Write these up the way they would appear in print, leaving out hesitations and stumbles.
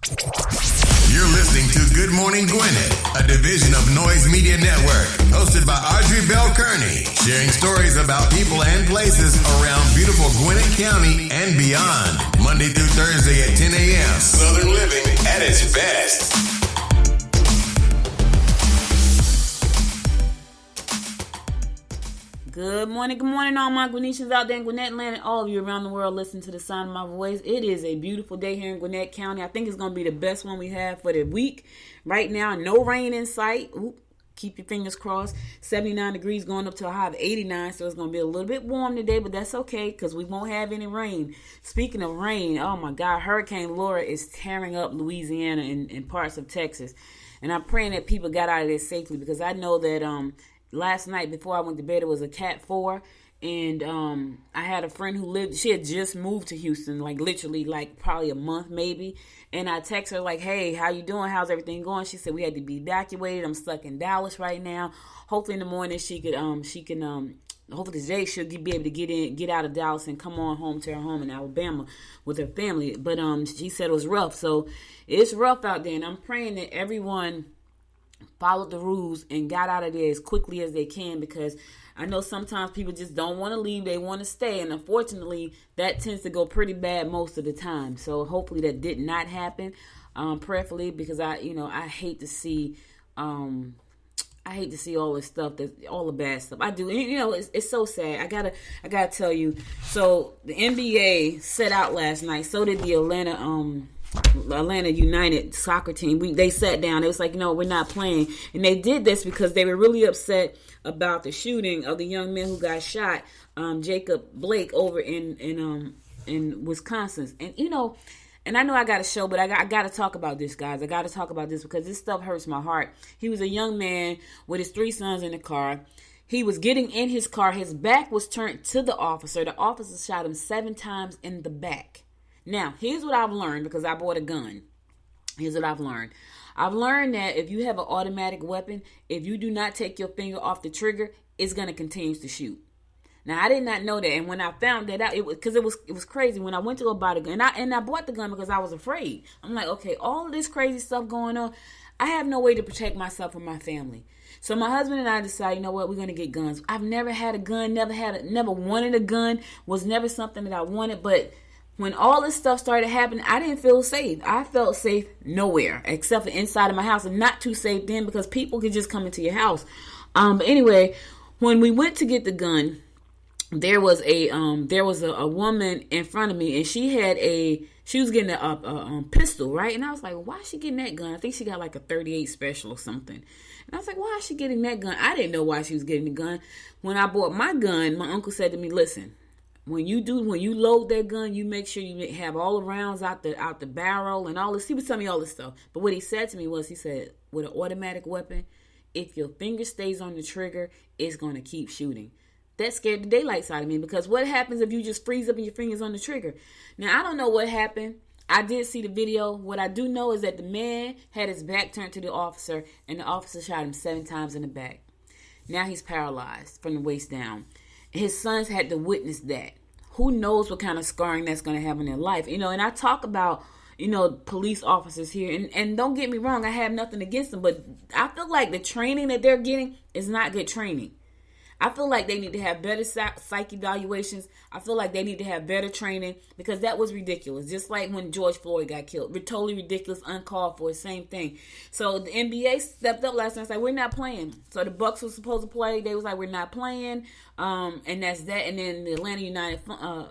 You're listening to Good Morning Gwinnett, a division of Noise Media Network, hosted by Audrey Bell Kearney, sharing stories about people and places around beautiful Gwinnett County and beyond. Monday through Thursday at 10 a.m. Southern living at its best. Good morning, all my Gwinnetians out there in Gwinnett land and all of you around the world listening to the sound of my voice. It is a beautiful day here in Gwinnett County. I think it's going to be the best one we have for the week. Right now, no rain in sight. Keep your fingers crossed. 79 degrees going up to a high of 89, so it's going to be a little bit warm today, but that's okay because we won't have any rain. Speaking of rain, oh my God, Hurricane Laura is tearing up Louisiana and parts of Texas. And I'm praying that people got out of there safely because I know that last night before I went to bed, it was a Cat 4. And I had a friend who she had just moved to Houston, literally probably a month maybe. And I text her hey, how you doing? How's everything going? She said, we had to be evacuated. I'm stuck in Dallas right now. Hopefully in the morning hopefully today she'll be able to get out of Dallas and come on home to her home in Alabama with her family. But she said it was rough. So it's rough out there. And I'm praying that everyone followed the rules and got out of there as quickly as they can, because I know sometimes people just don't want to leave. They want to stay. And unfortunately, that tends to go pretty bad most of the time. So hopefully that did not happen, prayerfully, because I hate to see all this stuff, all the bad stuff. I do. It's so sad. I gotta tell you. So the NBA set out last night. So did the Atlanta United soccer team. They sat down. It was no, we're not playing. And they did this because they were really upset about the shooting of the young man who got shot, Jacob Blake, over in Wisconsin. And I know I got a show, but I got to talk about this, guys. I got to talk about this because this stuff hurts my heart. He was a young man with his 3 sons in the car. He was getting in his car. His back was turned to the officer. The officer shot him 7 times in the back. Now, here's what I've learned because I bought a gun. Here's what I've learned. I've learned that if you have an automatic weapon, if you do not take your finger off the trigger, it's going to continue to shoot. Now, I did not know that. And when I found that out, it was crazy. When I went to go buy the gun, and I bought the gun because I was afraid. I'm like, okay, all of this crazy stuff going on, I have no way to protect myself or my family. So my husband and I decided, you know what, we're going to get guns. I've never had a gun, never wanted a gun, was never something that I wanted, but when all this stuff started happening, I didn't feel safe. I felt safe nowhere except for inside of my house, and not too safe then because people could just come into your house. But anyway, when we went to get the gun, there was a woman in front of me, and she was getting a pistol, right? And I was like, why is she getting that gun? I think she got a 38 special or something. And I was like, why is she getting that gun? I didn't know why she was getting the gun. When I bought my gun, my uncle said to me, listen, when you load that gun, you make sure you have all the rounds out the barrel and all this. He was telling me all this stuff. But what he said to me was, he said, with an automatic weapon, if your finger stays on the trigger, it's going to keep shooting. That scared the daylights out of me, because what happens if you just freeze up and your fingers on the trigger? Now, I don't know what happened. I did see the video. What I do know is that the man had his back turned to the officer, and the officer shot him 7 times in the back. Now he's paralyzed from the waist down. His sons had to witness that. Who knows what kind of scarring that's going to have in their life. And I talk about, police officers here. And don't get me wrong, I have nothing against them. But I feel like the training that they're getting is not good training. I feel like they need to have better psych evaluations. I feel like they need to have better training, because that was ridiculous. Just like when George Floyd got killed. Totally ridiculous, uncalled for, same thing. So the NBA stepped up last night and said, we're not playing. So the Bucks were supposed to play. They was like, we're not playing. And that's that. And then the Atlanta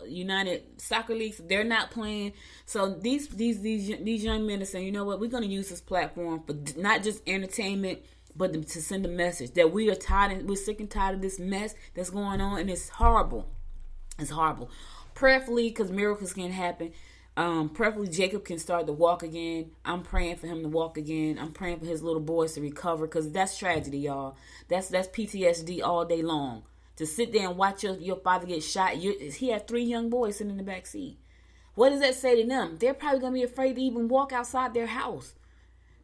United Soccer Leagues, they're not playing. So these young men are saying, you know what, we're going to use this platform for not just entertainment, but to send a message that we are we're sick and tired of this mess that's going on, and it's horrible. It's horrible. Prayerfully, because miracles can happen. Prayerfully, Jacob can start to walk again. I'm praying for him to walk again. I'm praying for his little boys to recover, because that's tragedy, y'all. That's PTSD all day long. To sit there and watch your father get shot. He had 3 young boys sitting in the back seat. What does that say to them? They're probably going to be afraid to even walk outside their house,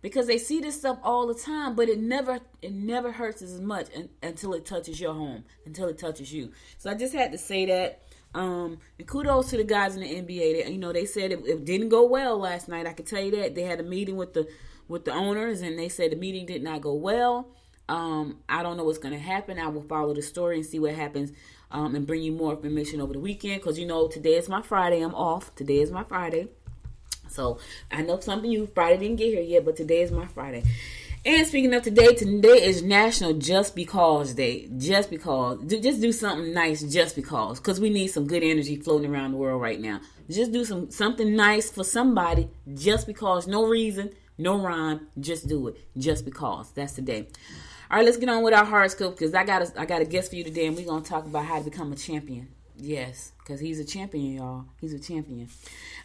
because they see this stuff all the time, but it never hurts as much until it touches your home, until it touches you. So I just had to say that. And kudos to the guys in the NBA. They said it didn't go well last night. I can tell you that. They had a meeting with the owners, and they said the meeting did not go well. I don't know what's going to happen. I will follow the story and see what happens, and bring you more information over the weekend. Because, today is my Friday. I'm off. Today is my Friday. So, I know some of you Friday didn't get here yet, but today is my Friday. And speaking of today is National Just Because Day. Just because. Just do something nice just because. Because we need some good energy floating around the world right now. Just do something nice for somebody just because. No reason, no rhyme. Just do it. Just because. That's the day. All right, let's get on with our horoscope, because I got a guest for you today, and we're going to talk about how to become a champion. Yes, because he's a champion, y'all. He's a champion.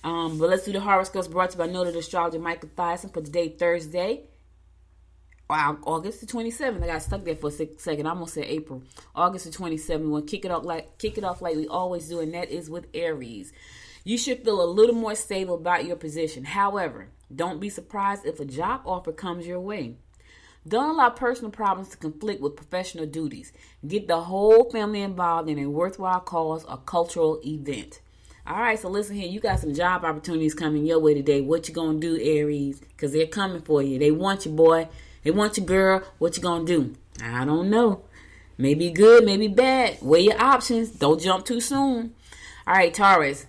But let's do the horoscopes brought to you by noted astrologer Michael Hudson for today, Thursday. Wow, August the 27th. I got stuck there for a second. I almost said April. August the 27th. We want to kick it off like we always do, and that is with Aries. You should feel a little more stable about your position. However, don't be surprised if a job offer comes your way. Don't allow personal problems to conflict with professional duties. Get the whole family involved in a worthwhile cause or cultural event. All right, so listen here. You got some job opportunities coming your way today. What you gonna do, Aries? Because they're coming for you. They want you, boy. They want you, girl. What you gonna do? I don't know. Maybe good, maybe bad. Weigh your options. Don't jump too soon. All right, Taurus.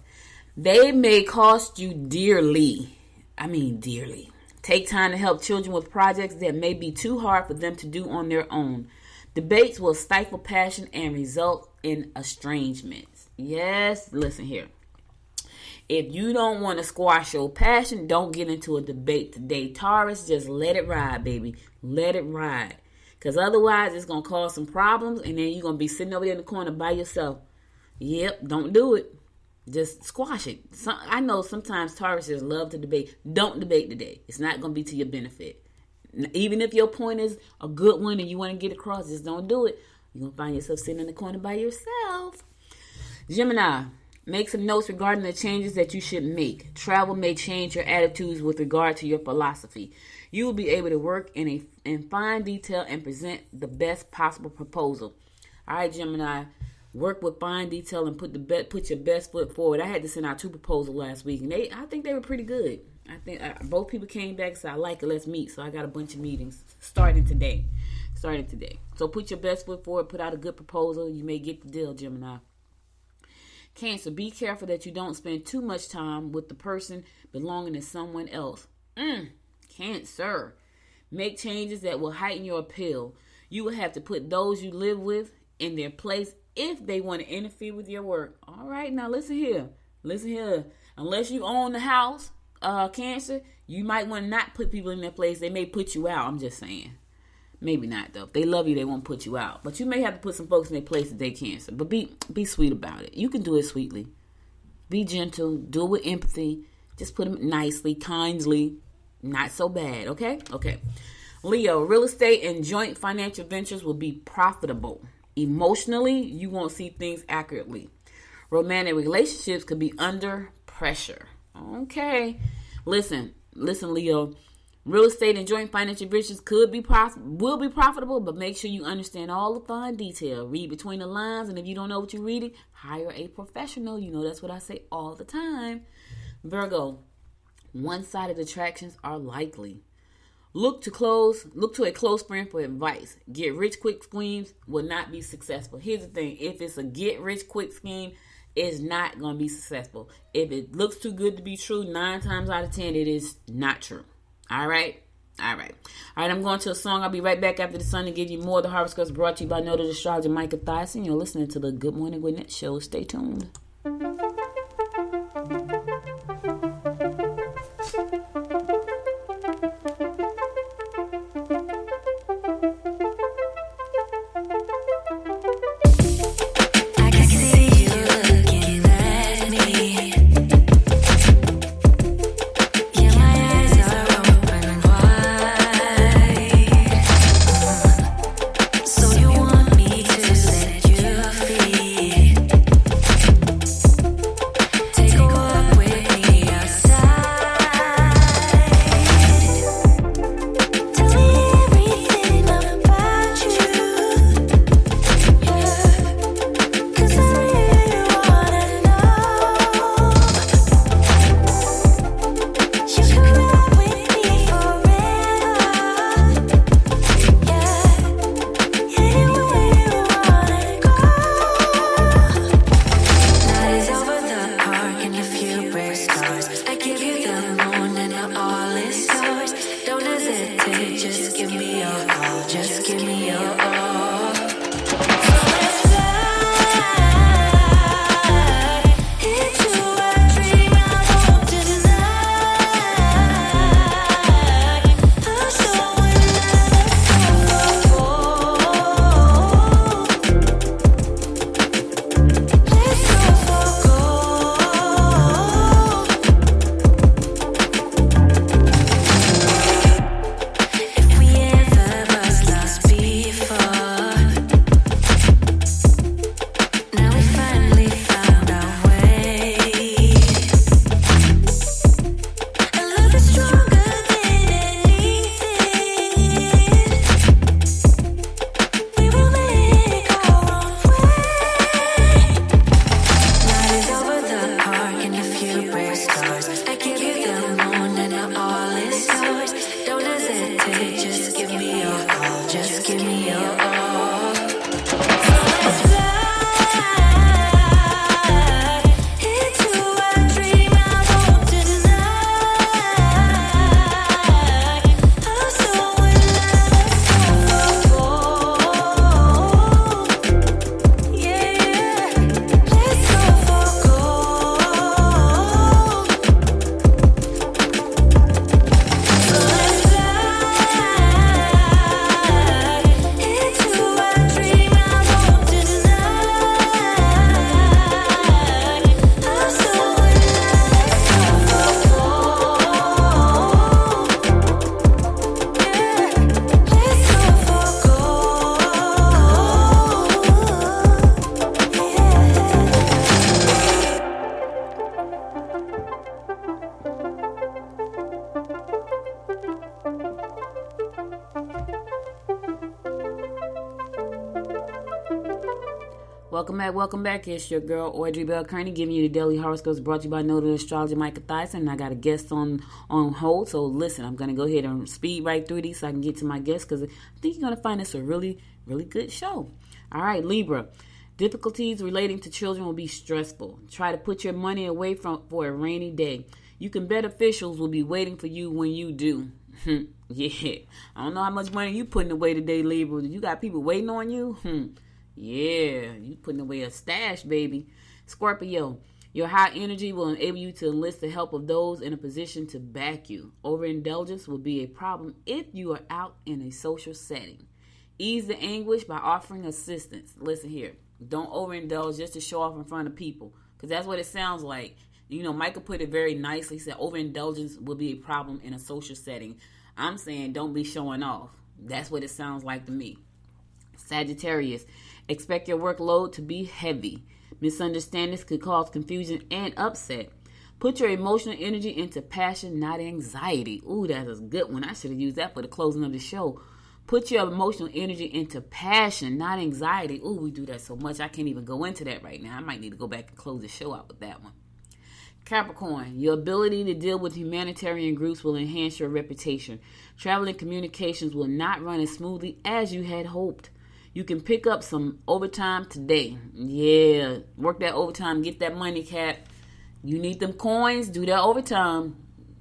They may cost you dearly. I mean dearly. Take time to help children with projects that may be too hard for them to do on their own. Debates will stifle passion and result in estrangements. Yes, listen here. If you don't want to squash your passion, don't get into a debate today. Taurus, just let it ride, baby. Let it ride. Because otherwise, it's going to cause some problems, and then you're going to be sitting over there in the corner by yourself. Yep, don't do it. Just squash it. I know sometimes Taurus just love to debate. Don't debate today. It's not going to be to your benefit. Even if your point is a good one and you want to get across, just don't do it. You're going to find yourself sitting in the corner by yourself. Gemini, make some notes regarding the changes that you should make. Travel may change your attitudes with regard to your philosophy. You will be able to work in fine detail and present the best possible proposal. All right, Gemini. Work with fine detail and put your best foot forward. I had to send out 2 proposals last week, and I think they were pretty good. I think both people came back and said, I like it, let's meet. So I got a bunch of meetings starting today. So put your best foot forward, put out a good proposal. You may get the deal, Gemini. Cancer, be careful that you don't spend too much time with the person belonging to someone else. Cancer, make changes that will heighten your appeal. You will have to put those you live with in their place if they want to interfere with your work. All right, now listen here. Unless you own the house, Cancer, you might want to not put people in their place. They may put you out. I'm just saying. Maybe not, though. If they love you, they won't put you out. But you may have to put some folks in their place if they Cancer. But be sweet about it. You can do it sweetly. Be gentle. Do it with empathy. Just put them nicely, kindly. Not so bad, okay? Okay. Leo, real estate and joint financial ventures will be profitable. Emotionally, you won't see things accurately. Romantic relationships could be under pressure. Okay. Listen, Leo. Real estate and joint financial ventures will be profitable, but make sure you understand all the fine detail. Read between the lines, and if you don't know what you're reading, hire a professional. You know that's what I say all the time. Virgo, one-sided attractions are likely. Look to a close friend for advice. Get rich quick schemes will not be successful. Here's the thing. If it's a get rich quick scheme, it's not going to be successful. If it looks too good to be true, 9 times out of 10, it is not true. All right. I'm going to a song. I'll be right back after the sun to give you more of the horoscopes brought to you by noted astrologer Michael Hudson. You're listening to the Good Morning Gwinnett Show. Stay tuned. Welcome back. It's your girl, Audrey Bell Kearney, giving you the daily horoscopes brought to you by Noted Astrologer K.A.S.H. And I got a guest on hold. So listen, I'm going to go ahead and speed right through these so I can get to my guest because I think you're going to find this a really, really good show. All right, Libra. Difficulties relating to children will be stressful. Try to put your money away for a rainy day. You can bet officials will be waiting for you when you do. Yeah. I don't know how much money you putting away today, Libra. You got people waiting on you? Yeah, you putting away a stash, baby. Scorpio, your high energy will enable you to enlist the help of those in a position to back you. Overindulgence will be a problem if you are out in a social setting. Ease the anguish by offering assistance. Listen here, don't overindulge just to show off in front of people, because that's what it sounds like. You know, Michael put it very nicely. He said overindulgence will be a problem in a social setting. I'm saying don't be showing off. That's what it sounds like to me. Sagittarius, expect your workload to be heavy. Misunderstandings could cause confusion and upset. Put your emotional energy into passion, not anxiety. Ooh, that's a good one. I should have used that for the closing of the show. Put your emotional energy into passion, not anxiety. Ooh, we do that so much. I can't even go into that right now. I might need to go back and close the show out with that one. Capricorn, your ability to deal with humanitarian groups will enhance your reputation. Traveling communications will not run as smoothly as you had hoped. You can pick up some overtime today. Yeah, work that overtime, get that money, Cap. You need them coins, do that overtime.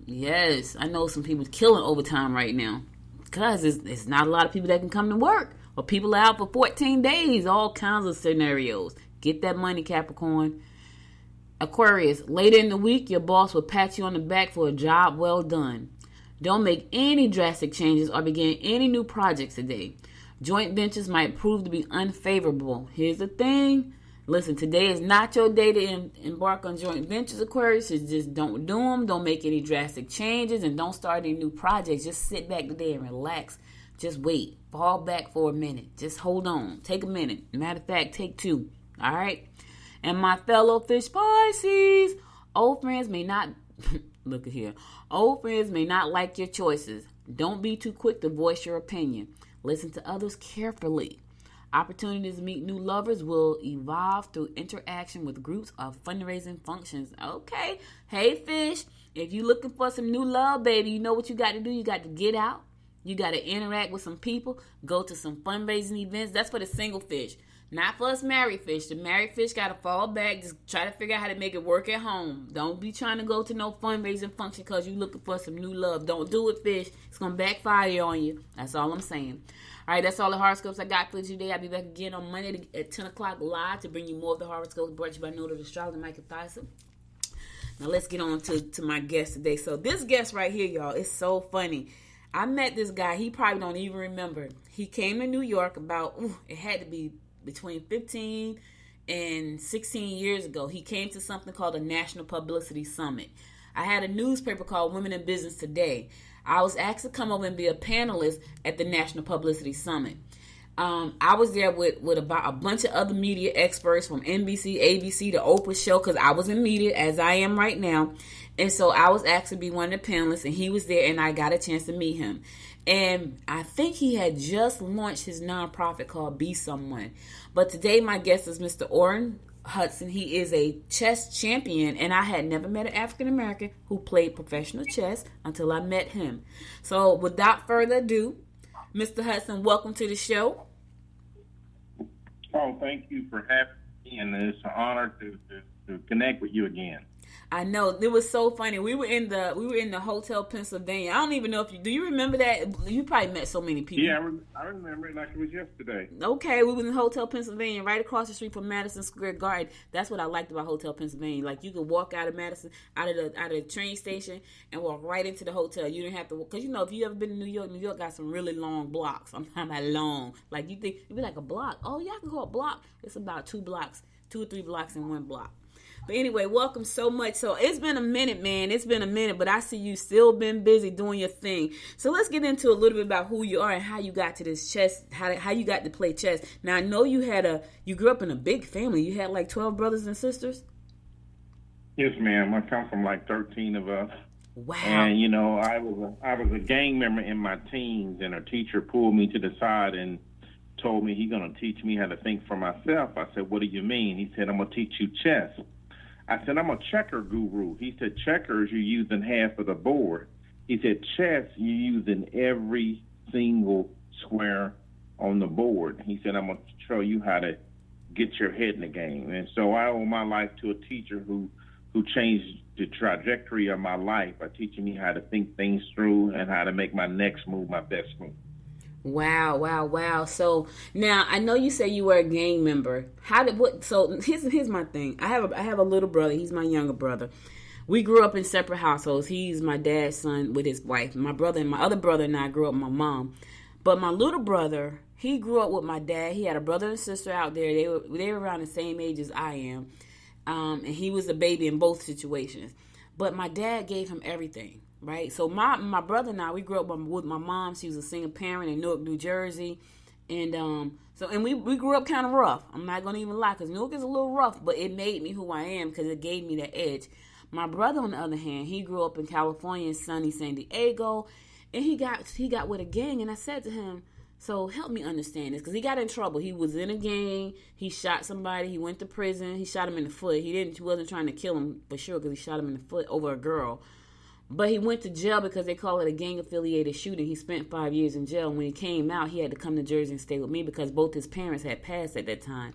Yes, I know some people killing overtime right now because it's not a lot of people that can come to work, or people are out for 14 days, all kinds of scenarios. Get that money, Capricorn. Aquarius, later in the week, your boss will pat you on the back for a job well done. Don't make any drastic changes or begin any new projects today. Joint ventures might prove to be unfavorable. Here's the thing. Listen, today is not your day to embark on joint ventures, Aquarius. Just don't do them. Don't make any drastic changes, and don't start any new projects. Just sit back today and relax. Just wait. Fall back for a minute. Just hold on. Take a minute. Matter of fact, take 2. All right? And my fellow fish Pisces, old friends may not... Look at here. Old friends may not like your choices. Don't be too quick to voice your opinion. Listen to others carefully. Opportunities to meet new lovers will evolve through interaction with groups or fundraising functions. Okay. Hey, fish, if you're looking for some new love, baby, you know what you got to do? You got to get out. You got to interact with some people. Go to some fundraising events. That's for the single fish. Not for us married fish. The married fish got to fall back. Just try to figure out how to make it work at home. Don't be trying to go to no fundraising function because you're looking for some new love. Don't do it, fish. It's going to backfire on you. That's all I'm saying. All right, that's all the horoscopes I got for you today. I'll be back again on Monday at 10 o'clock live to bring you more of the horoscopes brought to you by Noted Astrologer K.A.S.H. Now, let's get on to my guest today. So, this guest right here, y'all, is so funny. I met this guy. He probably don't even remember. He came to New York about, it had to be between 15 and 16 years ago. He came to something called the National Publicity Summit. I had a newspaper called Women in Business Today. I was asked to come over and be a panelist at the National Publicity Summit. I was there with about a bunch of other media experts from NBC, ABC, the Oprah show, because I was in media as I am right now. And so I was asked to be one of the panelists, and he was there, and I got a chance to meet him. And I think he had just launched his nonprofit called Be Someone. But today my guest is Mr. Orrin Hudson. He is a chess champion, and I had never met an African American who played professional chess until I met him. So without further ado, Mr. Hudson, welcome to the show. Oh, thank you for having me, and it's an honor to connect with you again. I know, it was so funny. We were in the Hotel Pennsylvania. I don't even know if do you remember that? You probably met so many people. Yeah, I remember it like it was yesterday. Okay, we were in Hotel Pennsylvania, right across the street from Madison Square Garden. That's what I liked about Hotel Pennsylvania. Like, you could walk out of Madison, out of the train station, and walk right into the hotel. You didn't have to, because you know, if you ever been to New York got some really long blocks. I'm talking about long. Like, you think it'd be like a block. Oh yeah, I can call it a block. It's about 2 or 3 blocks in one block. But anyway, welcome so much. So it's been a minute, man. It's been a minute, but I see you still been busy doing your thing. So let's get into a little bit about who you are and how you got to this chess, how you got to play chess. Now, I know you grew up in a big family. You had like 12 brothers and sisters? Yes, ma'am. I come from like 13 of us. Wow. And, you know, I was a gang member in my teens, and a teacher pulled me to the side and told me he's going to teach me how to think for myself. I said, what do you mean? He said, I'm going to teach you chess. I said, I'm a checker guru. He said, checkers, you're using half of the board. He said, chess, you're using every single square on the board. He said, I'm going to show you how to get your head in the game. And so I owe my life to a teacher who changed the trajectory of my life by teaching me how to think things through and how to make my next move my best move. Wow. So now I know you say you were a gang member. So here's my thing. I have a little brother. He's my younger brother. We grew up in separate households. He's my dad's son with his wife. My other brother and I grew up with my mom. But my little brother, he grew up with my dad. He had a brother and sister out there. They were around the same age as I am. And he was a baby in both situations. But my dad gave him everything. Right, so my brother and I, we grew up with my mom. She was a single parent in Newark, New Jersey, and we grew up kind of rough. I'm not gonna even lie, because Newark is a little rough, but it made me who I am because it gave me that edge. My brother, on the other hand, he grew up in California, in sunny San Diego, and he got with a gang. And I said to him, so help me understand this, because he got in trouble. He was in a gang. He shot somebody. He went to prison. He shot him in the foot. He wasn't trying to kill him for sure, because he shot him in the foot over a girl. But he went to jail because they call it a gang-affiliated shooting. He spent 5 years in jail. When he came out, he had to come to Jersey and stay with me because both his parents had passed at that time.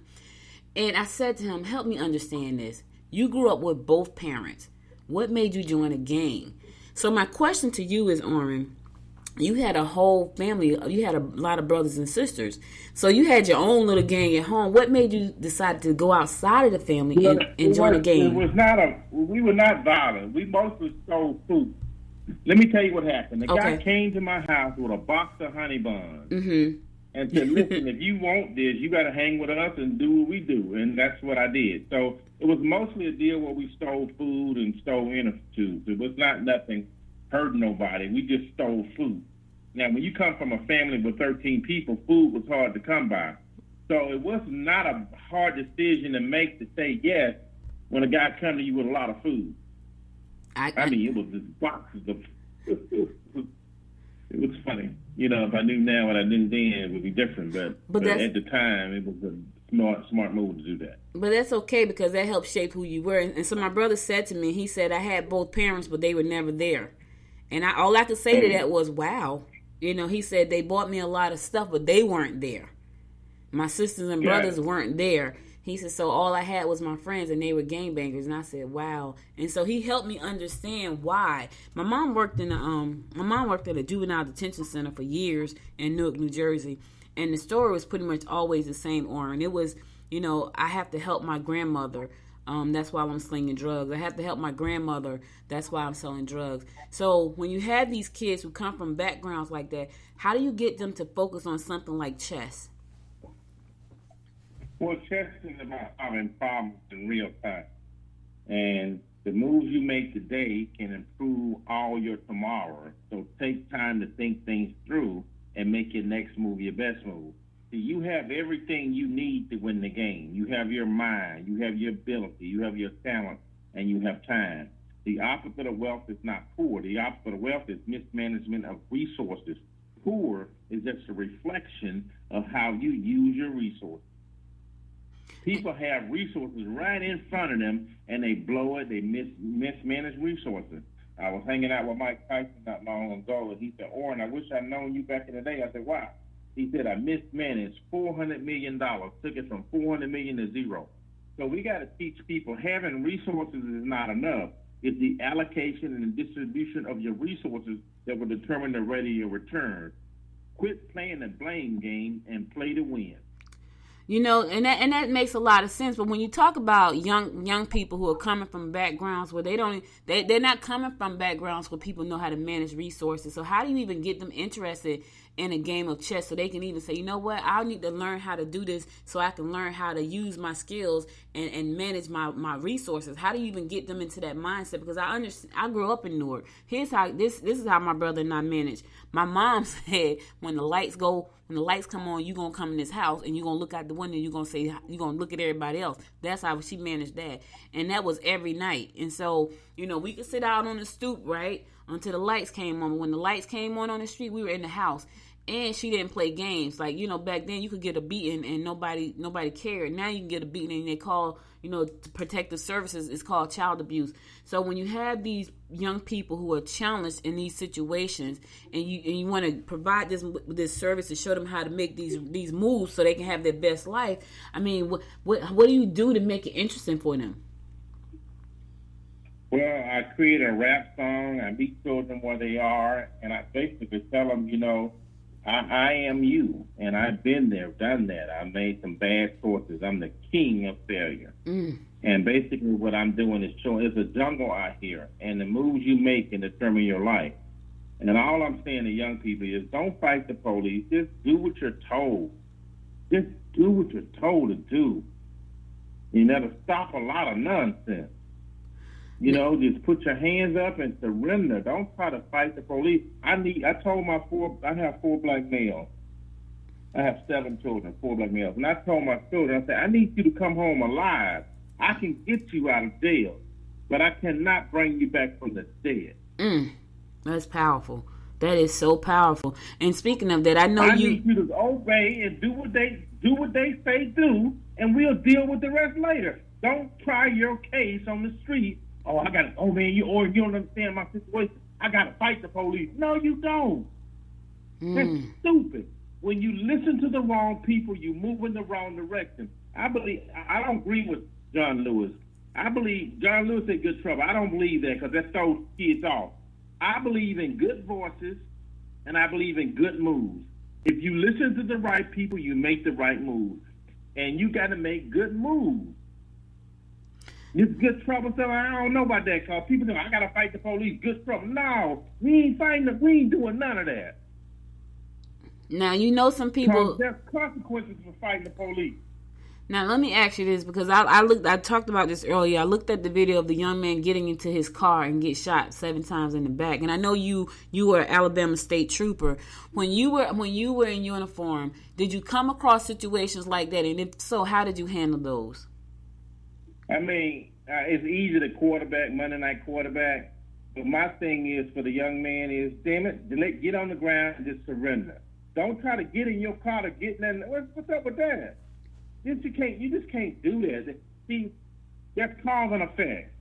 And I said to him, help me understand this. You grew up with both parents. What made you join a gang? So my question to you is, Orrin, you had a whole family. You had a lot of brothers and sisters. So you had your own little gang at home. What made you decide to go outside of the family and join a gang? We were not violent. We mostly stole food. Let me tell you what happened. The guy came to my house with a box of honey buns and said, listen, if you want this, you got to hang with us and do what we do. And that's what I did. So it was mostly a deal where we stole food and stole inner tubes. It was not nothing hurting nobody. We just stole food. Now, when you come from a family with 13 people, food was hard to come by. So it was not a hard decision to make to say yes when a guy come to you with a lot of food. I mean, it was just boxes of it was funny. You know, if I knew now what I knew then, it would be different. But at the time, it was a smart move to do that. But that's okay, because that helped shape who you were. And so my brother said to me, he said, I had both parents, but they were never there. And all I could say to that was, wow. You know, he said they bought me a lot of stuff, but they weren't there. My sisters and brothers weren't there. He said, so all I had was my friends, and they were gangbangers. And I said, wow. And so he helped me understand why. My mom worked at a juvenile detention center for years in Newark, New Jersey. And the story was pretty much always the same, Orrin. It was, you know, I have to help my grandmother. That's why I'm slinging drugs. I have to help my grandmother. That's why I'm selling drugs. So when you have these kids who come from backgrounds like that, how do you get them to focus on something like chess? Well, chess is about solving problems in real time. And the moves you make today can improve all your tomorrow. So take time to think things through and make your next move your best move. You have everything you need to win the game. You have your mind, you have your ability, you have your talent, and you have time. The opposite of wealth is not poor. The opposite of wealth is mismanagement of resources. Poor is just a reflection of how you use your resources. People have resources right in front of them, and they blow it. They mismanage resources. I was hanging out with Mike Tyson not long ago, and he said, Orrin, I wish I'd known you back in the day. I said, why? He said, I mismanaged $400 million, took it from $400 million to zero. So we got to teach people having resources is not enough. It's the allocation and the distribution of your resources that will determine the rate of your return. Quit playing the blame game and play to win. You know, and that makes a lot of sense. But when you talk about young people who are coming from backgrounds where they're not coming from backgrounds where people know how to manage resources. So how do you even get them interested in a game of chess so they can even say, you know what, I need to learn how to do this so I can learn how to use my skills and manage my resources? How do you even get them into that mindset? Because I grew up in Newark. Here's how this is how my brother and I manage. My mom said, when the lights come on, you're going to come in this house and you're going to look out the window and you're going to say, you're going to look at everybody else. That's how she managed that. And that was every night. And so, you know, we could sit out on the stoop, right, until the lights came on. When the lights came on the street, we were in the house. And she didn't play games. Like, you know, back then you could get a beating and nobody cared. Now you can get a beating and they call, you know, protective services. It's called child abuse. So when you have these young people who are challenged in these situations, and you want to provide this service to show them how to make these moves so they can have their best life. I mean, what do you do to make it interesting for them? Well, I create a rap song. I meet children where they are, and I basically tell them, you know, I am you, and I've been there, done that. I made some bad choices. I'm the king of failure. And basically what I'm doing is showing it's a jungle out here, and the moves you make can determine your life. And all I'm saying to young people is don't fight the police. Just do what you're told. Just do what you're told to do. You know, to stop a lot of nonsense. You know, just put your hands up and surrender. Don't try to fight the police. I have 4 black males. I have 7 children, 4 black males. And I told my children, I said, I need you to come home alive. I can get you out of jail, but I cannot bring you back from the dead. That's powerful. That is so powerful. And speaking of that, I need you to obey and do what they say do, and we'll deal with the rest later. Don't try your case on the street. Oh, you don't understand my situation. I got to fight the police. No, you don't. That's stupid. When you listen to the wrong people, you move in the wrong direction. I don't agree with John Lewis. I believe John Lewis had good trouble. I don't believe that because that throws kids off. I believe in good voices, and I believe in good moves. If you listen to the right people, you make the right moves. And you got to make good moves. This good trouble stuff, I don't know about that, because people think, I got to fight the police, good trouble. No, we ain't doing none of that. Now, you know some people... There's consequences for fighting the police. Now, let me ask you this, because I talked about this earlier. I looked at the video of the young man getting into his car and get shot 7 times in the back. And I know you were an Alabama State Trooper. When you were in uniform, did you come across situations like that? And if so, how did you handle those? I mean, it's easy to quarterback, Monday night quarterback. But my thing is for the young man is, damn it, get on the ground and just surrender. Don't try to get in your car to get in there. What's up with that? You just can't do that. See, that's cause and effect.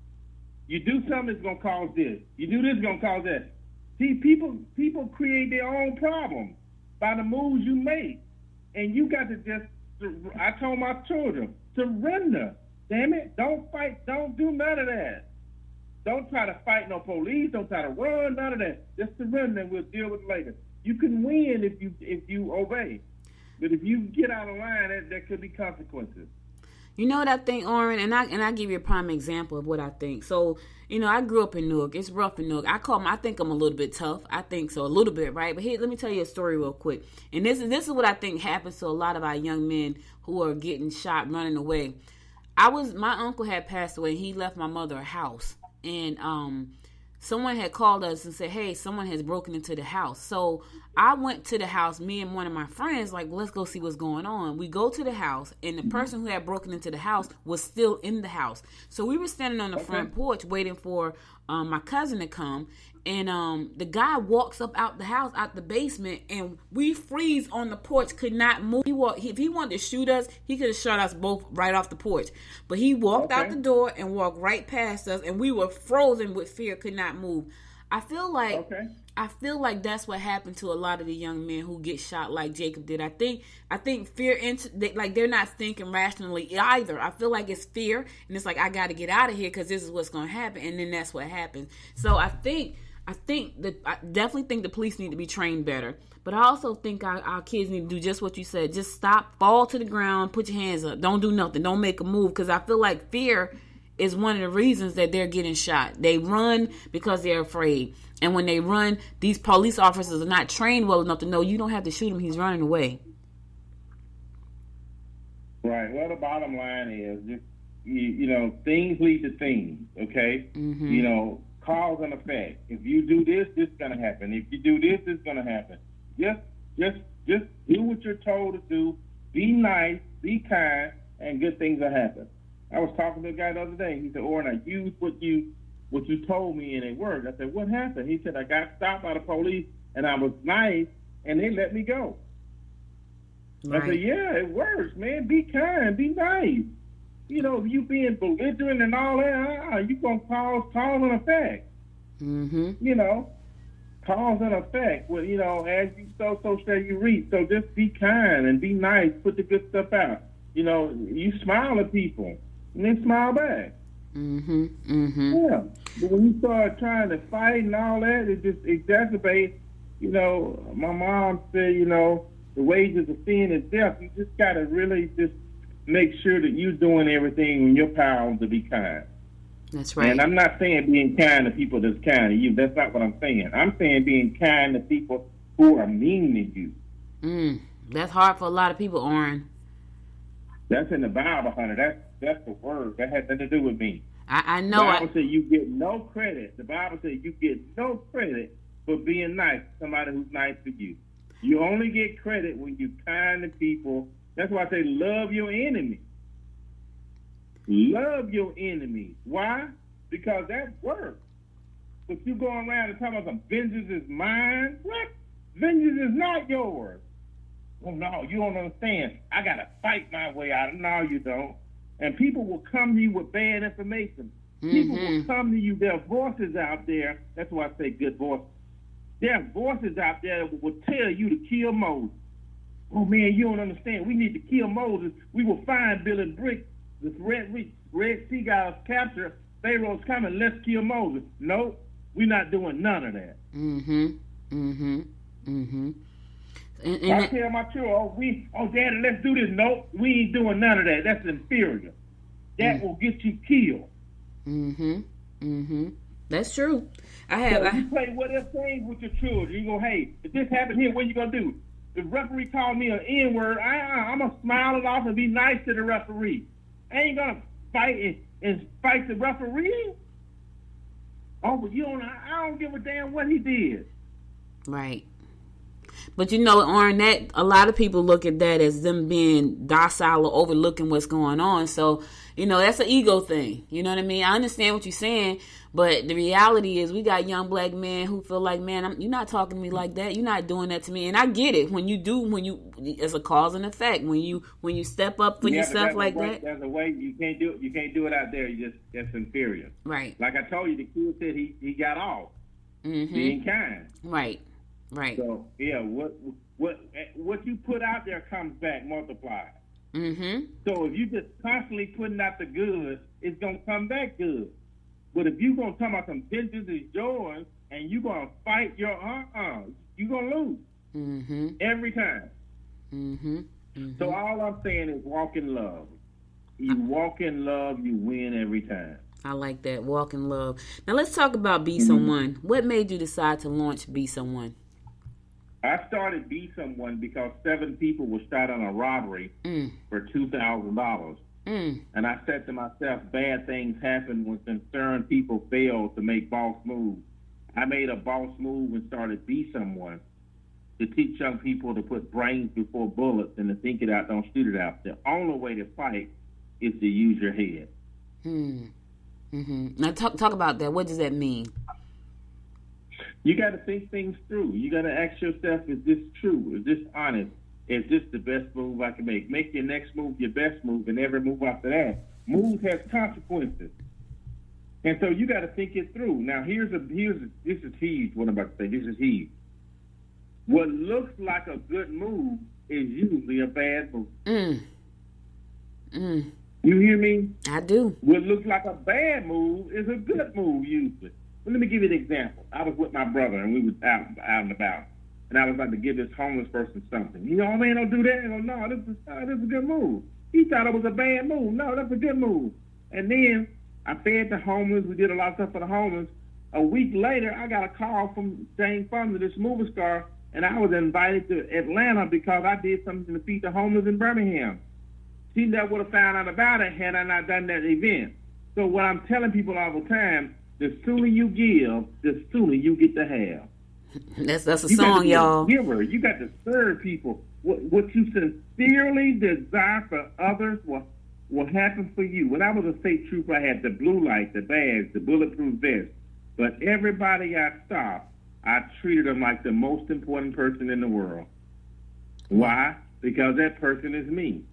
You do something, it's gonna cause this. You do this, it's gonna cause that. See, people create their own problems by the moves you make. And you got to just, I told my children, surrender. Damn it, don't fight, don't do none of that. Don't try to fight no police, don't try to run, none of that. Just surrender and we'll deal with it later. You can win if you obey. But if you get out of line, there could be consequences. You know what I think, Orrin? And I give you a prime example of what I think. So, you know, I grew up in Newark. It's rough in Newark. I think I'm a little bit tough. I think so, a little bit, right? But here, let me tell you a story real quick. And this is what I think happens to a lot of our young men who are getting shot, running away. My uncle had passed away. He left my mother a house. And someone had called us and said, hey, someone has broken into the house. So I went to the house, me and one of my friends, like, let's go see what's going on. We go to the house, and the person who had broken into the house was still in the house. So we were standing on the front porch waiting for my cousin to come. And the guy walks up out the house, out the basement, and we freeze on the porch, could not move. If he wanted to shoot us, he could have shot us both right off the porch. But he walked out the door and walked right past us, and we were frozen with fear, could not move. I feel like that's what happened to a lot of the young men who get shot like Jacob did. I think fear, like they're not thinking rationally either. I feel like it's fear, and it's like, I got to get out of here because this is what's going to happen, and then that's what happens. So I definitely think the police need to be trained better. But I also think our kids need to do just what you said. Just stop, fall to the ground, put your hands up. Don't do nothing. Don't make a move. Because I feel like fear is one of the reasons that they're getting shot. They run because they're afraid. And when they run, these police officers are not trained well enough to know you don't have to shoot him. He's running away. Right. Well, the bottom line is, just, you know, things lead to things, okay? Mm-hmm. You know, cause and effect. If you do this, this is going to happen. If you do this, this is going to happen. Just do what you're told to do. Be nice, be kind, and good things will happen. I was talking to a guy the other day. He said, Orrin, I used what you told me and it worked. I said, what happened? He said, I got stopped by the police and I was nice and they let me go. Right. I said, yeah, it works, man. Be kind, be nice. You know, you being belligerent and all that, you gonna cause and effect. You know, cause and effect. Well, you know, as you sow, so shall you reap. So just be kind and be nice. Put the good stuff out. You know, you smile at people and they smile back. Yeah, but when you start trying to fight and all that, it just exacerbates. You know, my mom said, you know, the wages of sin is death. You just got to really just make sure that you're doing everything in your power to be kind. That's right. And I'm not saying being kind to people that's kind to you. That's not what I'm saying. I'm saying being kind to people who are mean to you. That's hard for a lot of people, Orrin. That's in the Bible, honey. That's the word. That has nothing to do with me. I know. The Bible says you get no credit. The Bible says you get no credit for being nice to somebody who's nice to you. You only get credit when you're kind to people. That's why I say love your enemies. Love your enemies. Why? Because that works. But you going around and talking about some vengeance is mine. What? Vengeance is not yours. Oh, no, you don't understand. I got to fight my way out. No, you don't. And people will come to you with bad information. People will come to you. There are voices out there. That's why I say good voices. There are voices out there that will tell you to kill Moses. Oh, man, you don't understand. We need to kill Moses. We will find Billy Brick. The Red Sea guys capture. Pharaoh's coming. Let's kill Moses. No, we're not doing none of that. I tell my children, Daddy, let's do this. No, we ain't doing none of that. That's inferior. That will get you killed. That's true. You play what if things with your children. You go, hey, if this happened here, what you gonna do? If the referee called me an N-word, I'm gonna smile it off and be nice to the referee. I ain't gonna fight and fight the referee. Oh, but I don't give a damn what he did. Right. But you know, Orrin, that a lot of people look at that as them being docile or overlooking what's going on. So, you know, that's an ego thing. You know what I mean? I understand what you're saying, but the reality is we got young black men who feel like, man, you're not talking to me like that. You're not doing that to me. And I get it. When it's a cause and effect. When you step up for yourself like that. There's a way you can't do it. You can't do it out there. That's inferior. Right. Like I told you, the kid said he got off being kind. Right. So yeah, what you put out there comes back multiplied. So if you just constantly putting out the good, it's gonna come back good. But if you gonna talk about some vengeance is yours and you gonna fight your you gonna lose every time. So all I'm saying is walk in love. You walk in love, you win every time. I like that. Walk in love. Now let's talk about Be Someone. What made you decide to launch Be Someone? I started Be Someone because 7 people were shot on a robbery for $2,000. And I said to myself, bad things happen when concerned people fail to make boss moves. I made a boss move and started Be Someone to teach young people to put brains before bullets and to think it out, don't shoot it out. The only way to fight is to use your head. Now talk about that. What does that mean? You got to think things through. You got to ask yourself, is this true? Is this honest? Is this the best move I can make? Make your next move your best move, and every move after that. Move has consequences. And so you got to think it through. Now, this is huge, what I'm about to say. This is huge. What looks like a good move is usually a bad move. You hear me? I do. What looks like a bad move is a good move usually. Well, let me give you an example. I was with my brother, and we was out and about, and I was about to give this homeless person something. You know, oh, man, don't do that. And go, no, this is a good move. He thought it was a bad move. No, that's a good move. And then I fed the homeless. We did a lot of stuff for the homeless. A week later, I got a call from Jane Fonda, this movie star, and I was invited to Atlanta because I did something to feed the homeless in Birmingham. She never would have found out about it had I not done that event. So what I'm telling people all the time, the sooner you give, the sooner you get to have. That's a song, y'all. Giver. You got to serve people. What you sincerely desire for others will happen for you. When I was a state trooper, I had the blue light, the badge, the bulletproof vest. But everybody I stopped, I treated them like the most important person in the world. Why? Because that person is me.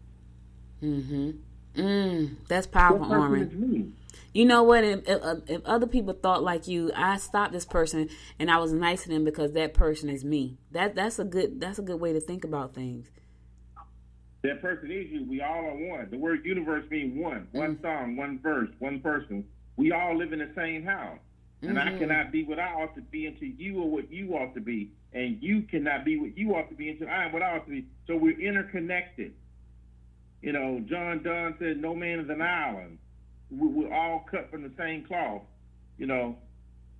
That's powerful, That person Orrin. is me. You know what? If other people thought like you, I stopped this person and I was nice to them because that person is me. That's a good way to think about things. That person is you. We all are one. The word universe means one. One song, one verse, one person. We all live in the same house. And I cannot be what I ought to be until you are what you ought to be. And you cannot be what you ought to be until I am what I ought to be. So we're interconnected. You know, John Donne said, no man is an island. We're all cut from the same cloth. You know,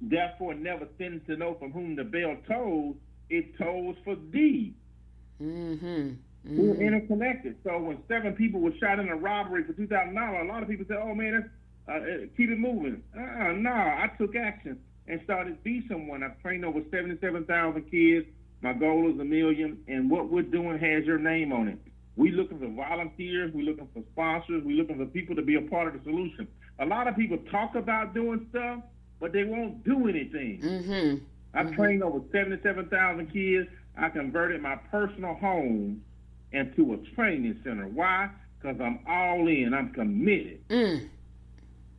therefore never sin to know from whom the bell tolls. It tolls for thee. We're interconnected. So when 7 people were shot in a robbery for $2,000, a lot of people said, oh, man, keep it moving. No, I took action and started Be Someone. I've trained over 77,000 kids. My goal is 1 million. And what we're doing has your name on it. We're looking for volunteers. We're looking for sponsors. We're looking for people to be a part of the solution. A lot of people talk about doing stuff, but they won't do anything. I've trained over 77,000 kids. I converted my personal home into a training center. Why? Because I'm all in. I'm committed.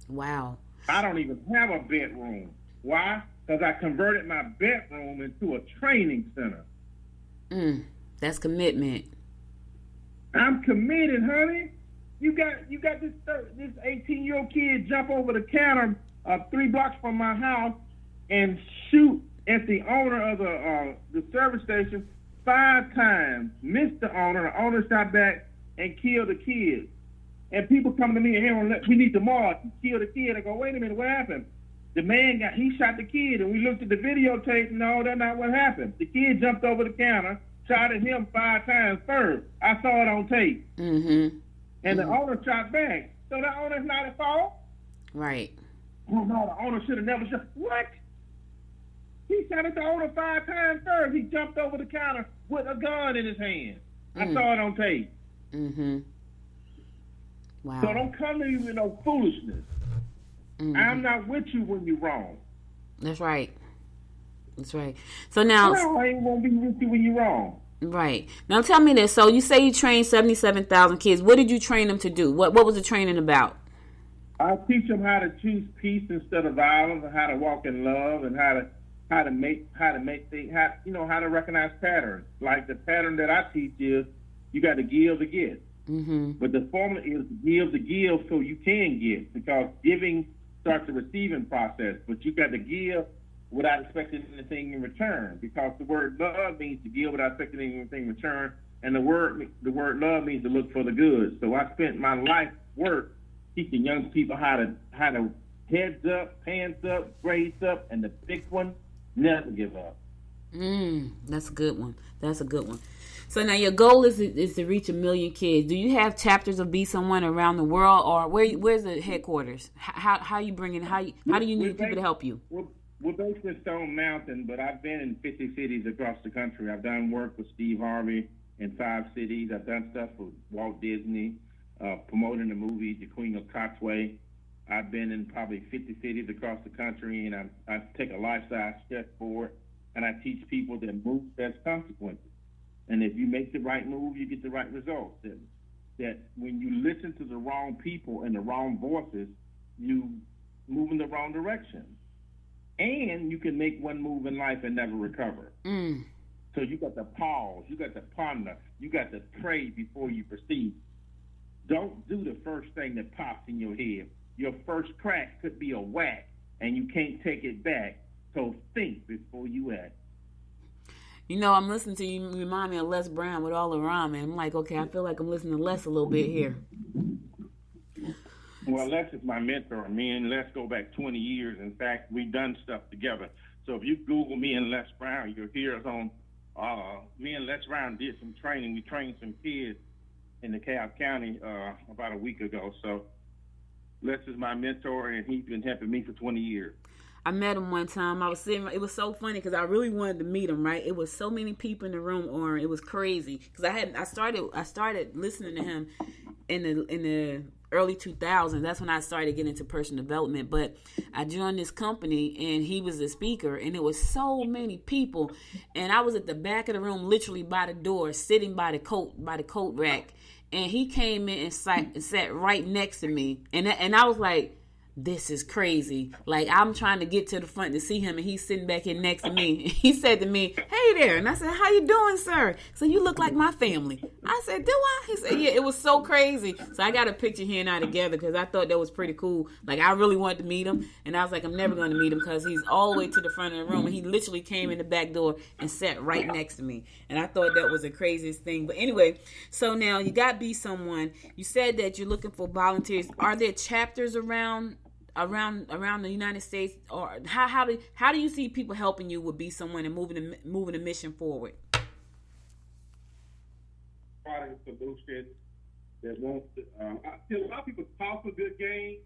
Wow. I don't even have a bedroom. Why? Because I converted my bedroom into a training center. That's commitment. I'm committed, honey. You got this 18-year-old kid jump over the counter 3 blocks from my house and shoot at the owner of the service station 5 times. Missed the owner. The owner shot back and killed the kid. And people come to me and hey, we need the mark. He killed the kid. I go, wait a minute, what happened? The man he shot the kid, and we looked at the videotape. No, that's not what happened. The kid jumped over the counter, shot at him 5 times first. I saw it on tape. And the owner shot back. So the owner's not at fault? Right. Oh, no, the owner should have never shot. What? He shot at the owner 5 times first. He jumped over the counter with a gun in his hand. I saw it on tape. Wow. So don't come to me with no foolishness. I'm not with you when you're wrong. That's right. That's right. So now... No, I ain't going to be with you when you're wrong. Right. Now tell me this. So you say you trained 77,000 kids. What did you train them to do? What was the training about? I teach them how to choose peace instead of violence, and how to walk in love, and how to make things, how to recognize patterns. Like the pattern that I teach is you got to give to get. But the formula is give to give so you can get, because giving starts the receiving process. But you got to give without expecting anything in return, because the word love means to give without expecting anything in return, and the word love means to look for the good. So I spent my life work teaching young people how to heads up, hands up, grades up, and the big one, never give up. That's a good one. That's a good one. So now your goal is to reach 1 million kids. Do you have chapters of Be Someone around the world, or where's the headquarters? How you bringing? How do you need people to help you? We're based in Stone Mountain, but I've been in 50 cities across the country. I've done work with Steve Harvey in 5 cities. I've done stuff with Walt Disney, promoting the movie The Queen of Cotsway. I've been in probably 50 cities across the country, and I take a life-size chessboard, and I teach people that move has consequences. And if you make the right move, you get the right results. That when you listen to the wrong people and the wrong voices, you move in the wrong direction. And you can make one move in life and never recover. So you got to pause, you got to ponder, you got to pray before you proceed. Don't do the first thing that pops in your head. Your first crack could be a whack, and you can't take it back. So think before you act. You know, I'm listening to you. Remind me of Les Brown with all the rhyming. I'm like, okay, I feel like I'm listening to Les a little bit here. Well, Les is my mentor. Me and Les go back 20 years. In fact, we've done stuff together. So if you Google me and Les Brown, you'll hear us on. Me and Les Brown did some training. We trained some kids in the K.A.S.H County about a week ago. So Les is my mentor, and he's been helping me for 20 years. I met him one time. I was sitting. It was so funny because I really wanted to meet him. Right? It was so many people in the room, Orrin. It was crazy because I started listening to him in the early 2000s. That's when I started getting into personal development. But I joined this company, and he was the speaker, and it was so many people, and I was at the back of the room, literally by the door, sitting by the coat rack, and he came in and sat right next to me, and I was like, this is crazy. Like, I'm trying to get to the front to see him, and he's sitting back here next to me. He said to me, hey there. And I said, how you doing, sir? So you look like my family. I said, do I? He said, yeah. It was so crazy. So I got a picture here and I together because I thought that was pretty cool. Like, I really wanted to meet him, and I was like, I'm never going to meet him because he's all the way to the front of the room, and he literally came in the back door and sat right next to me. And I thought that was the craziest thing. But anyway, so now you got Be Someone. You said that you're looking for volunteers. Are there chapters around the United States, or how do you see people helping you with Be Someone and moving the mission forward? Product solution that won't. I feel a lot of people talk a good game,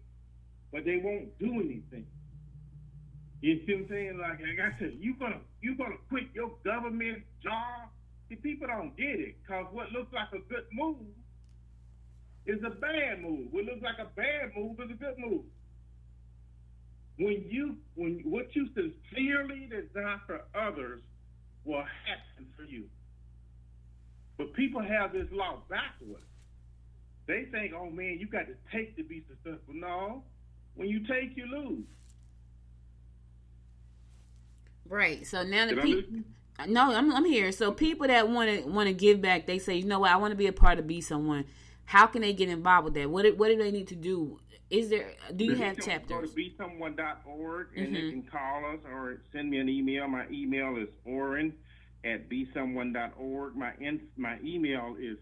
but they won't do anything. You see what I'm saying? Like I said, you gonna quit your government job? See, people don't get it, because what looks like a good move is a bad move. What looks like a bad move is a good move. When what you sincerely desire for others will happen for you. But people have this law backwards. They think, oh man, you got to take to be successful. No, when you take, you lose. Right. So now the people. No, I'm here. So people that want to give back, they say, you know what, I want to be a part of Be Someone. How can they get involved with that? What do they need to do? Do you have chapters? Go to besomeone.org and they can call us or send me an email. My email is Orrin at besomeone.org. My email is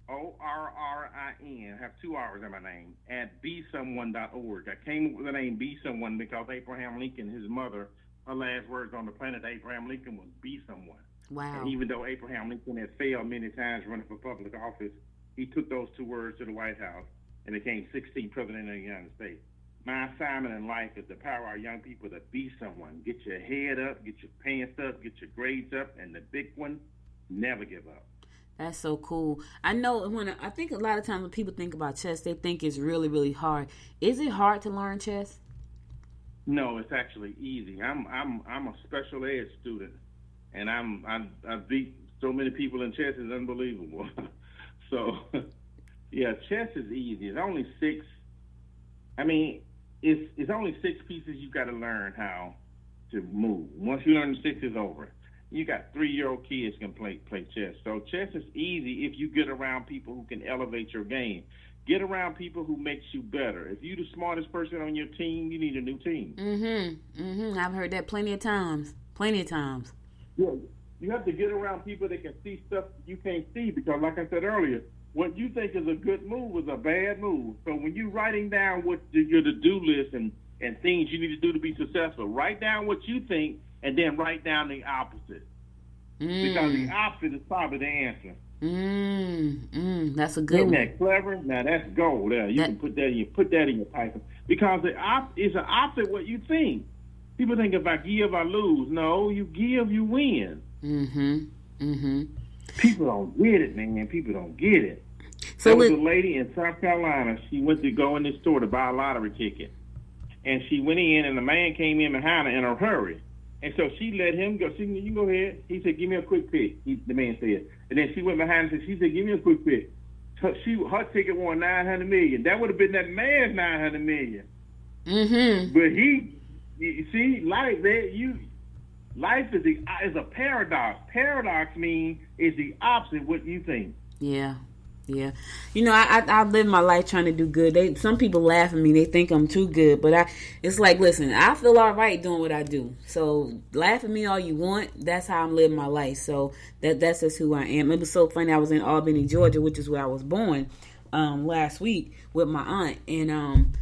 ORRIN. I have 2 R's in my name, at besomeone.org. I came up with the name Be Someone because Abraham Lincoln, his mother, her last words on the planet Abraham Lincoln was Be Someone. Wow. And even though Abraham Lincoln had failed many times running for public office, he took those 2 words to the White House and became 16th president of the United States. My assignment in life is to empower our young people to be someone. Get your head up, get your pants up, get your grades up, and the big one, never give up. That's so cool. I know I think a lot of times when people think about chess, they think it's really, really hard. Is it hard to learn chess? No, it's actually easy. I'm a special ed student, and I beat so many people in chess. It's unbelievable. So. Yeah, chess is easy. It's only 6. I mean, it's only 6 pieces you got to learn how to move. Once you learn the 6, it's over. You got 3-year-old kids can play chess. So chess is easy if you get around people who can elevate your game. Get around people who makes you better. If you're the smartest person on your team, you need a new team. I've heard that plenty of times. Yeah, you have to get around people that can see stuff you can't see, because, like I said earlier, what you think is a good move is a bad move. So when you're writing down what your to-do list and things you need to do to be successful, write down what you think and then write down the opposite. Because the opposite is probably the answer. That's a good one. Isn't that clever? Now that's gold. You can put that in your pipe. Because it's the opposite what you think. People think if I give, I lose. No, you give, you win. People don't get it, man. People don't get it. So there was a lady in South Carolina. She went to go in this store to buy a lottery ticket. And she went in, and the man came in behind her in a hurry. And so she let him go. She said, you go ahead. He said, give me a quick pick, the man said. And then she went behind and she said, give me a quick pick. Her ticket won $900 million. That would have been that man's $900 million. But you see, life is a paradox. Paradox means is the opposite of what you think. Yeah. You know, I live my life trying to do good. Some people laugh at me. They think I'm too good. But it's like, listen, I feel all right doing what I do. So laugh at me all you want. That's how I'm living my life. So that's just who I am. It was so funny. I was in Albany, Georgia, which is where I was born, last week with my aunt. And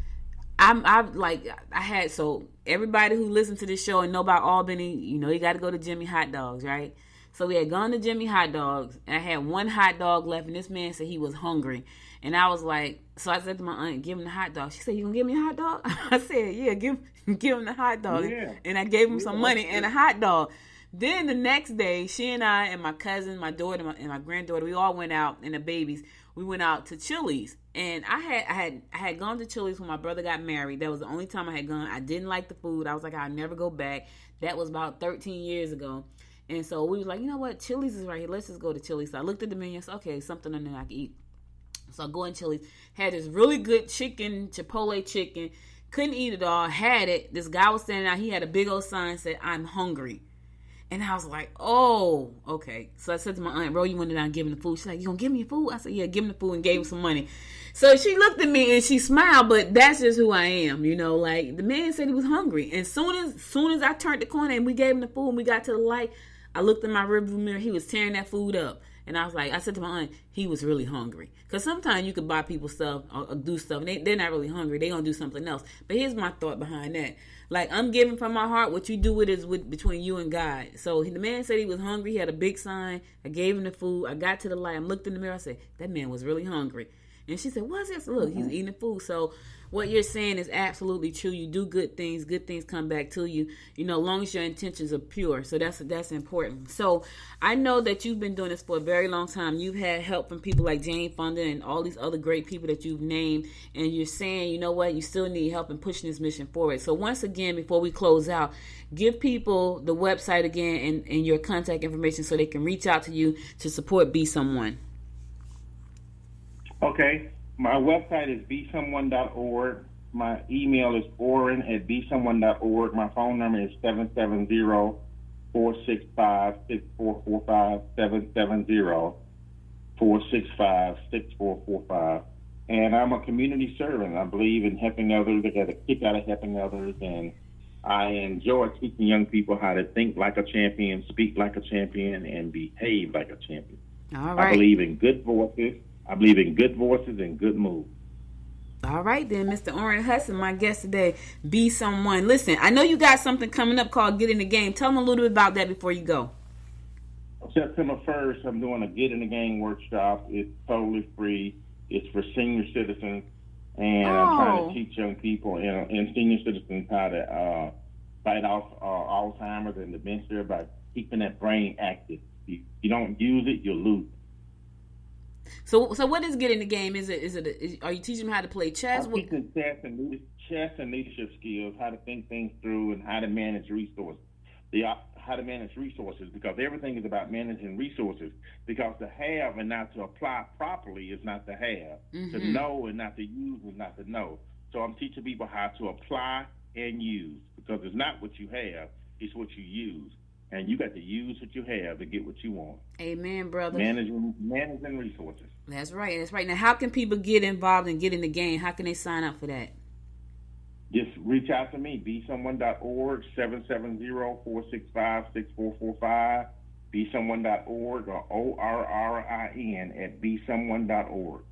so everybody who listens to this show and know about Albany, you know, you got to go to Jimmy Hot Dogs, right? So we had gone to Jimmy Hot Dogs, and I had 1 hot dog left, and this man said he was hungry. And I was like, so I said to my aunt, give him the hot dog. She said, you gonna give me a hot dog? I said, yeah, give him the hot dog. Yeah. And I gave him some money and a hot dog. Then the next day, she and I and my cousin, my daughter, and my granddaughter, we all went out, and the babies, we went out to Chili's. And I had gone to Chili's when my brother got married. That was the only time I had gone. I didn't like the food. I was like, I'll never go back. That was about 13 years ago. And so we was like, you know what? Chili's is right here. Let's just go to Chili's. So I looked at the menu and said, okay, something in there I can eat. So I go in Chili's. Had this really good chicken, Chipotle chicken. Couldn't eat it all. Had it. This guy was standing out. He had a big old sign said, I'm hungry. And I was like, oh, okay. So I said to my aunt, bro, you went down and give him the food. She's like, you gonna give me your food? I said, yeah, give him the food, and gave him some money. So she looked at me and she smiled, but that's just who I am, you know. Like, the man said he was hungry. And soon as I turned the corner and we gave him the food and we got to the light, I looked in my rearview mirror. He was tearing that food up. And I said to my aunt, he was really hungry. Because sometimes you could buy people stuff or do stuff, and they're not really hungry. They're going to do something else. But here's my thought behind that. Like, I'm giving from my heart. What you do with it is between you and God. So the man said he was hungry. He had a big sign. I gave him the food. I got to the light. I looked in the mirror. I said, that man was really hungry. And she said, what's this? Look, he's eating the food. So what you're saying is absolutely true. You do good things come back to you, you know, as long as your intentions are pure. So that's important. So I know that you've been doing this for a very long time. You've had help from people like Jane Fonda and all these other great people that you've named. And you're saying, you know what, you still need help in pushing this mission forward. So once again, before we close out, give people the website again and your contact information so they can reach out to you to support Be Someone. Okay. My website is besomeone.org. My email is Orrin@besomeone.org. My phone number is 770-465-6445, 770-465-6445. And I'm a community servant. I believe in helping others. I got a kick out of helping others. And I enjoy teaching young people how to think like a champion, speak like a champion, and behave like a champion. All right. I believe in good voices. I believe in good voices and good moves. All right, then, Mr. Orrin Hudson, my guest today, Be Someone. Listen, I know you got something coming up called Get in the Game. Tell them a little bit about that before you go. September 1st, I'm doing a Get in the Game workshop. It's totally free. It's for senior citizens. And I'm trying to teach young people and senior citizens how to fight off Alzheimer's and dementia by keeping that brain active. If you don't use it, you'll lose it. So what is Get in the Game? Are you teaching them how to play chess? I'm teaching chess and leadership skills, how to think things through, and how to manage resources. How to manage resources, because everything is about managing resources. Because to have and not to apply properly is not to have. Mm-hmm. To know and not to use is not to know. So I'm teaching people how to apply and use, because it's not what you have, it's what you use. And you got to use what you have to get what you want. Amen, brother. Managing resources. That's right. That's right. Now, how can people get involved and get in the game? How can they sign up for that? Just reach out to me, besomeone.org, 770-465-6445, besomeone.org, or ORRIN@besomeone.org.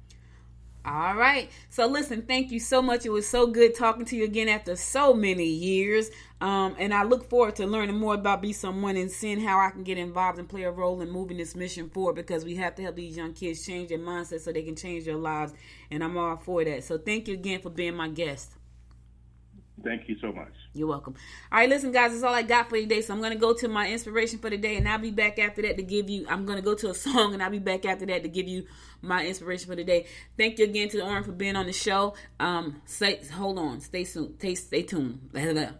All right. So listen, thank you so much. It was so good talking to you again after so many years. And I look forward to learning more about Be Someone and seeing how I can get involved and play a role in moving this mission forward, because we have to help these young kids change their mindset so they can change their lives. And I'm all for that. So thank you again for being my guest. Thank you so much. You're welcome. All right, listen, guys, that's all I got for you today. So I'm going to go to my inspiration for the day, and I'll be back after that to give you, I'm going to go to a song, and I'll be back after that to give you my inspiration for the day. Thank you again to Orrin for being on the show. Stay tuned.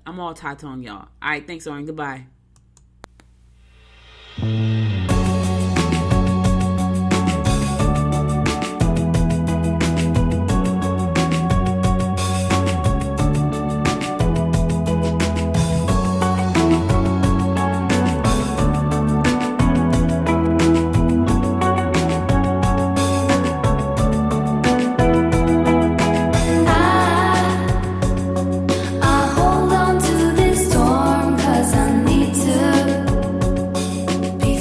I'm all tie-tongue, y'all. All right, thanks, Orrin. Goodbye. Hold on to this storm, 'cause I need to be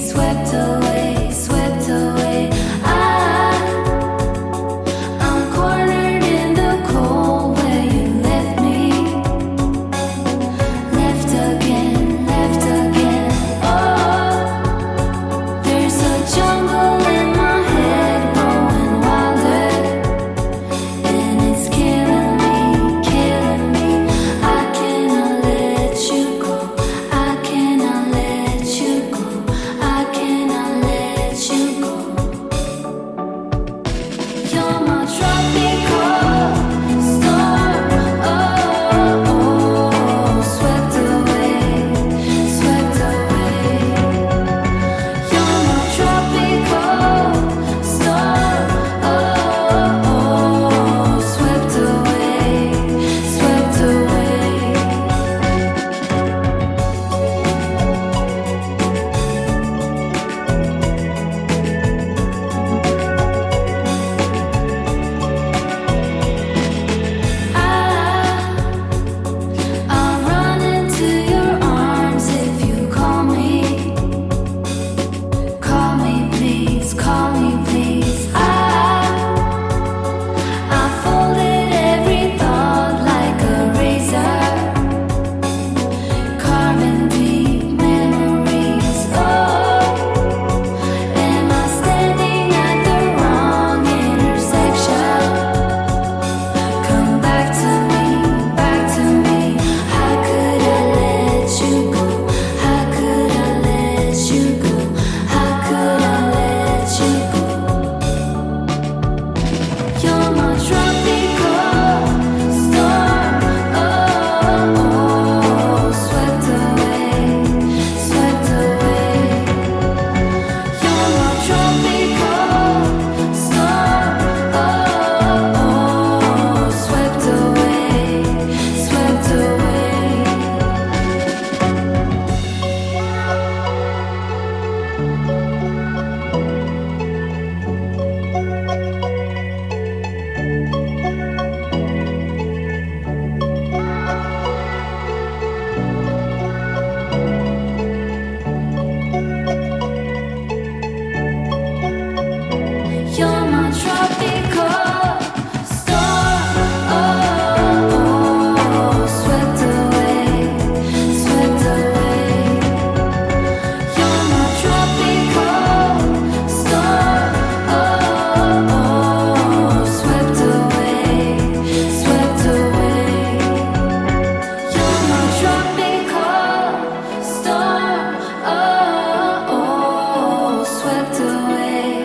swept away,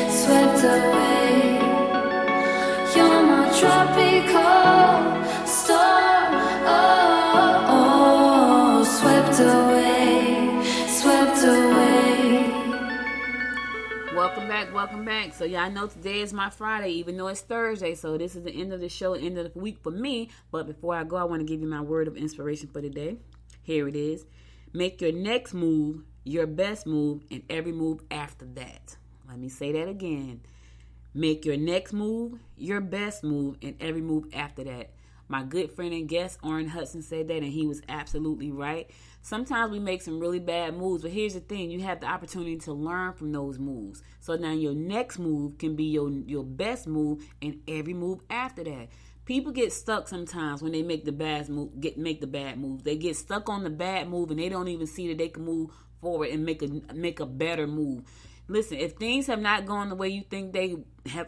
swept away. You're my tropical storm. Oh, swept away, swept away. Welcome back. So y'all know today is my Friday, even though it's Thursday. So this is the end of the show, end of the week for me. But before I go, I want to give you my word of inspiration for today. Here it is. Make your next move your best move and every move after that. Let me say that again. Make your next move your best move and every move after that. My good friend and guest, Orrin Hudson, said that, and he was absolutely right. Sometimes we make some really bad moves, but here's the thing. You have the opportunity to learn from those moves. So now your next move can be your best move and every move after that. People get stuck sometimes when they make the bad move. They get stuck on the bad move, and they don't even see that they can move forward and make a better move. Listen, if things have not gone the way you think they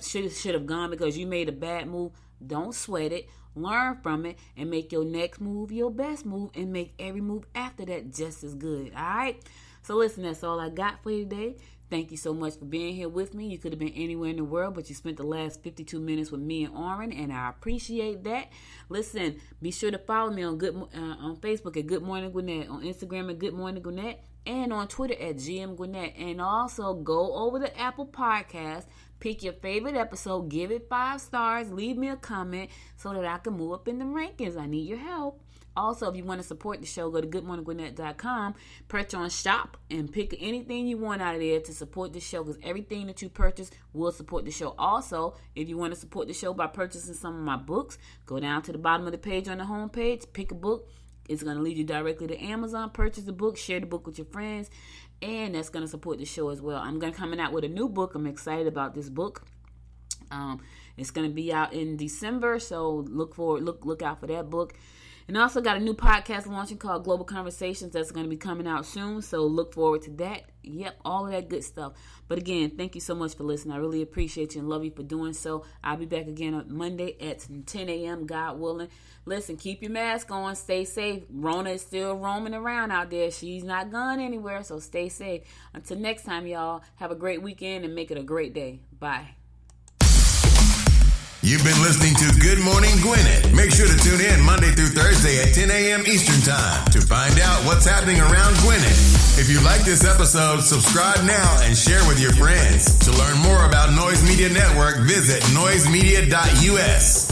should have gone because you made a bad move, don't sweat it. Learn from it and make your next move your best move and make every move after that just as good. All right? So listen, that's all I got for you today. Thank you so much for being here with me. You could have been anywhere in the world, but you spent the last 52 minutes with me and Orrin, and I appreciate that. Listen, be sure to follow me on Facebook at Good Morning Gwinnett, on Instagram at Good Morning Gwinnett, and on Twitter at GM Gwinnett. And also go over to Apple Podcasts, pick your favorite episode, give it 5 stars, leave me a comment so that I can move up in the rankings. I need your help. Also, if you want to support the show, go to goodmorninggwinnett.com, perch on shop, and pick anything you want out of there to support the show, because everything that you purchase will support the show. Also, if you want to support the show by purchasing some of my books, go down to the bottom of the page on the home page, pick a book. It's going to lead you directly to Amazon. Purchase the book, share the book with your friends, and that's going to support the show as well. I'm going to coming out with a new book. I'm excited about this book. It's going to be out in December, so look out for that book. And also got a new podcast launching called Global Conversations that's going to be coming out soon, so look forward to that. Yep, all of that good stuff. But again, thank you so much for listening. I really appreciate you and love you for doing so. I'll be back again on Monday at 10 a.m., God willing. Listen, keep your mask on. Stay safe. Rona is still roaming around out there. She's not gone anywhere, so stay safe. Until next time, y'all, have a great weekend and make it a great day. Bye. You've been listening to Good Morning Gwinnett. Make sure to tune in Monday through Thursday at 10 a.m. Eastern Time to find out what's happening around Gwinnett. If you like this episode, subscribe now and share with your friends. To learn more about Noise Media Network, visit noisemedia.us.